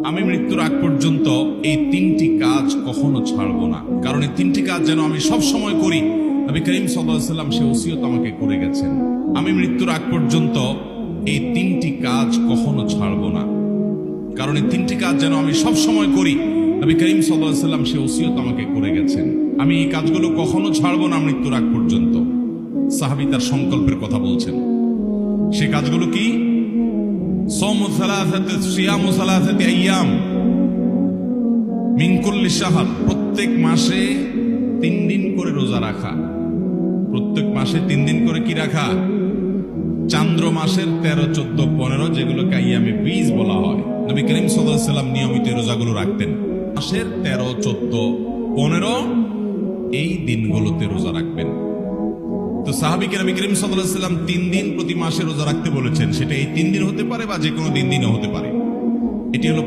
আমি মৃত্যুর আগ পর্যন্ত এই তিনটি কাজ কখনো ছাড়বো না, কারণ এই তিনটি কাজ যেন আমি সব সময় করি। নবী করিম সাল্লাল্লাহু আলাইহি ওয়াসাল্লাম সে ওসিয়ত আমাকে করে গেছেন। আমি মৃত্যুর আগ পর্যন্ত এই তিনটি কাজ কখনো ছাড়বো না, কারণ এই তিনটি কাজ যেন আমি সব সময় করি। নবী করিম সাল্লাল্লাহু আলাইহি ওয়াসাল্লাম সে ওসিয়ত আমাকে করে গেছেন। আমি এই কাজগুলো কখনো ছাড়বো না মৃত্যুর আগ পর্যন্ত। সাহাবী তার সংকল্পের কথা বলছেন। সে কাজগুলো কি? সাওমু সালাসাতি সিয়ামু সালাসাতি আইয়াম মিন কুল্লি শাহর, প্রত্যেক মাসে 3 দিন করে রোজা রাখা। প্রত্যেক মাসে 3 দিন করে কি রাখা? চান্দ্র মাসের 13, 14, 15 যেগুলোকে আইয়ামে বীজ বলা হয়। নবী করিম সাল্লাল্লাহু আলাইহি ওয়াসাল্লাম নিয়মিত রোজাগুলো রাখতেন। মাসের 13, 14, 15 এই দিনগুলোতে রোজা রাখবেন। তো সাহাবীকে নবী করিম সাল্লাল্লাহু আলাইহি ওয়াসাল্লাম 3 দিন প্রতি মাসে রোজা রাখতে বলেছেন। সেটা এই 3 দিন হতে পারে বা যে কোনো দিনও হতে পারে। এটি হলো